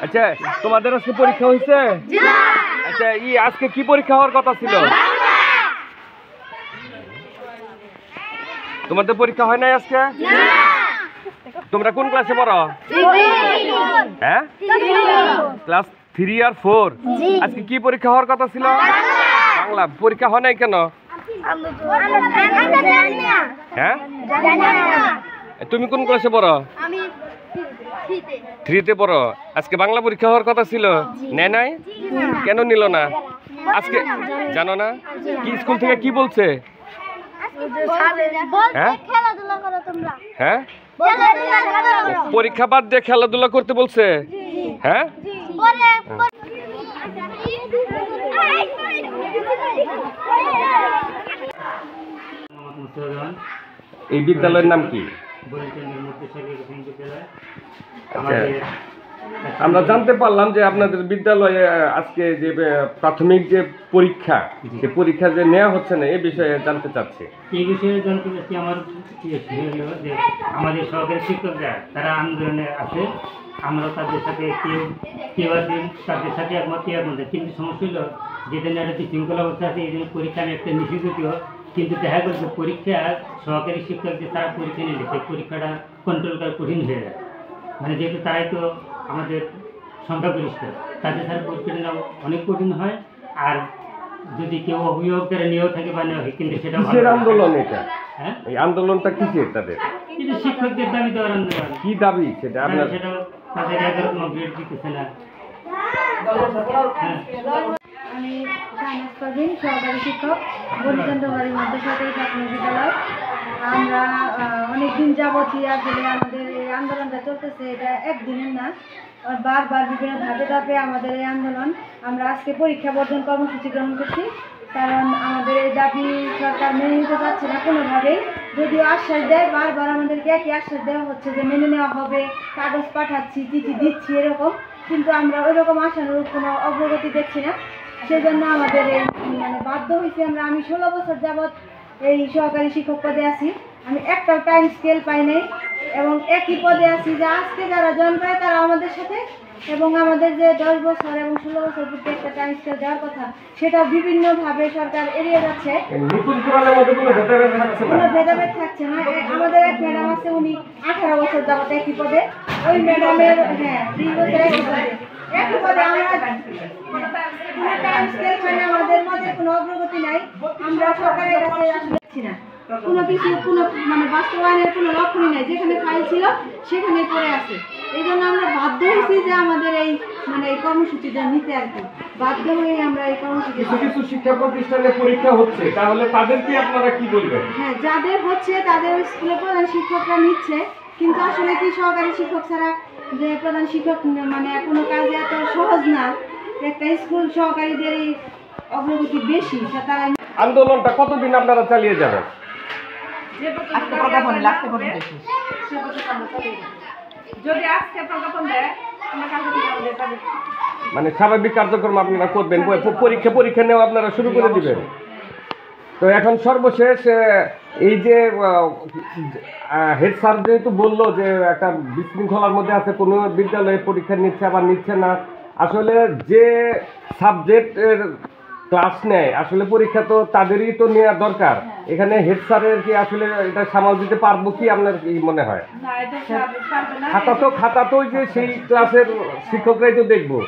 আচ্ছা, তোমাদের আজকে পরীক্ষা হয়েছে? আচ্ছা, আজকে কি পরীক্ষা হওয়ার কথা ছিল? তোমাদের পরীক্ষা হয় নাই আজকে? তোমরা কোন ক্লাসে পড়ো? হ্যাঁ, ক্লাস 3 আর 4। আজকে কি পরীক্ষা হওয়ার কথা ছিল? বাংলা। পরীক্ষা হয় নাই কেন? হ্যাঁ, তুমি কোন ক্লাসে পড়ো? 3-তে পড়ো। আজকে বাংলা পরীক্ষা হওয়ার কথা ছিল, নেয় নাই? কেন নিল না আজকে? জানো না? কি স্কুল থেকে কি বলছে? হ্যাঁ, পরীক্ষা বাদ দিয়ে খেলাধুলা করতে বলছে। হ্যাঁ, এই বিদ্যালয়ের নাম কি? আমরা জানতে পারলাম যে আপনাদের বিদ্যালয়ে আজকে যে প্রাথমিক যে পরীক্ষা, সে পরীক্ষা যে নেওয়া হচ্ছে না, এই বিষয়ে জানতে চাচ্ছি। এই বিষয়ে জানতে চাচ্ছি আমাদের সরকারি শিক্ষকরা তারা আন্দোলনে আছে। আমরা তাদের সাথে কেউ আছেন, তাদের সাথে একমত মধ্যে, কিন্তু সমস্যা হলো যেদিন একটা বিশৃঙ্খলা অবস্থা আছে, এই জন্য পরীক্ষা একটা নিষিদ্ধ। কিন্তু দেখা গেছে পরীক্ষা সহকারী শিক্ষকদের তারা পরীক্ষা নিলে সেই পরীক্ষাটা কন্ট্রোল করা কঠিন হয়ে যায়। মানে যেহেতু তারাই তো আমাদের সংখ্যাগরিষ্ঠ, তাদের সাথে পরীক্ষাটা নেওয়া অনেক কঠিন হয়। আর যদি কেউ অভিভাবক দ্বারা নিয়েও থাকে বা নেওয়া হয়, কিন্তু সেটা আন্দোলন। এটা হ্যাঁ, এই আন্দোলনটা কিসের? তাদের কিন্তু শিক্ষকদের দাবি দেওয়ার আন্দোলন। কি দাবি সেটা? আপনার সেটা তাদের 11 গ্রেড দিতেছে না। আমি সহকারী শিক্ষক, বরিচন্দ্রবাড়ি মধ্যসরকারি প্রাথমিক বিদ্যালয়। আমরা অনেকদিন যাবতীয় আসলে আমাদের এই আন্দোলনটা চলতেছে, এটা একদিনের না, বারবার বিভিন্ন ধাপে ধাপে আমাদের এই আন্দোলন। আমরা আজকে পরীক্ষা বর্জন কর্মসূচি গ্রহণ করছি, কারণ আমাদের এই দাবি সরকার মেনে নিতে চাচ্ছে না কোনোভাবেই। যদিও আশ্বাস দেয়, বারবার আমাদেরকে একই আশ্বাস দেওয়া হচ্ছে যে মেনে নেওয়া হবে, কাগজ পাঠাচ্ছি, চিঠি দিচ্ছি, এরকম, কিন্তু আমরা ওই রকম আশানুরূপ কোনো অগ্রগতি দেখছি না। সেই জন্য আমাদের এই বাধ্য হয়েছি আমি 16 বছর যাবৎ এই সহকারী শিক্ষক পদে আছি, আমি একটাও টাইম স্কেল পাই নাই, এবং একই পদে আছি যে আজকে যারা জয়েন করে তারা আমাদের সাথে, এবং আমাদের যে 10 বছর এবং 16 বছর পূর্বে একটা টাইম স্কেল দেওয়ার কথা, সেটা বিভিন্নভাবে সরকার এড়িয়ে যাচ্ছে। কোনো ভেদাভেদ থাকছে না। আমাদের এক ম্যাডাম আছে, উনি 18 বছর যাবৎ একই পদে, ওই ম্যাডামের 2 বছর একই পদে আমরা টাইম স্কেল মানে আমাদের মধ্যে কোনো অগ্রগতি নাই। আমরা সরকারের কাছে আসলে দেখছি না কোনো কিছু, কোনো বাস্তবায়নের কোনো লক্ষণই নাই। যেখানে ফাইল ছিল সেখানেই পড়ে আছে। এই জন্য আমরা বাধ্য হয়েছি যে আমাদের এই এই কর্মসূচিটা নিতে, আর কি বাধ্য হয়ে আমরা এই কর্মসূচি। কিছু শিক্ষা প্রতিষ্ঠানে পরীক্ষা হচ্ছে, তাহলে তাদেরকে আপনারা কি বলবেন? হ্যাঁ, যাদের হচ্ছে তাদের স্কুলে প্রধান শিক্ষকরা নিচ্ছে, কিন্তু আসলে কি সহকারী শিক্ষক ছাড়া যে প্রধান শিক্ষক কোনো কাজে এত সহজ না। একটা স্কুল সহকারীদের এই অগ্রগতি বেশি। তারা আন্দোলনটা কতদিন আপনারা চালিয়ে যাবেন? মানে স্বাভাবিক কার্যক্রম আপনারা করবেন, পরীক্ষা নেওয়া আপনারা শুরু করে দিবেন। তো এখন সর্বশেষ এই যে হেড স্যার যেহেতু বললো যে একটা বিশৃঙ্খলার মধ্যে আছে, কোনো বিদ্যালয়ে পরীক্ষা নিচ্ছে আবার নিচ্ছে না, আসলে যে সাবজেক্টের ক্লাস নেয় আসলে পরীক্ষা তো তাদেরই তো নেওয়া দরকার। এখানে হেড স্যারের কি আসলে এটা সামাল দিতে পারবো কি আপনার কি মনে হয়? খাতা তো যে সেই ক্লাসের শিক্ষকরাই তো দেখবো।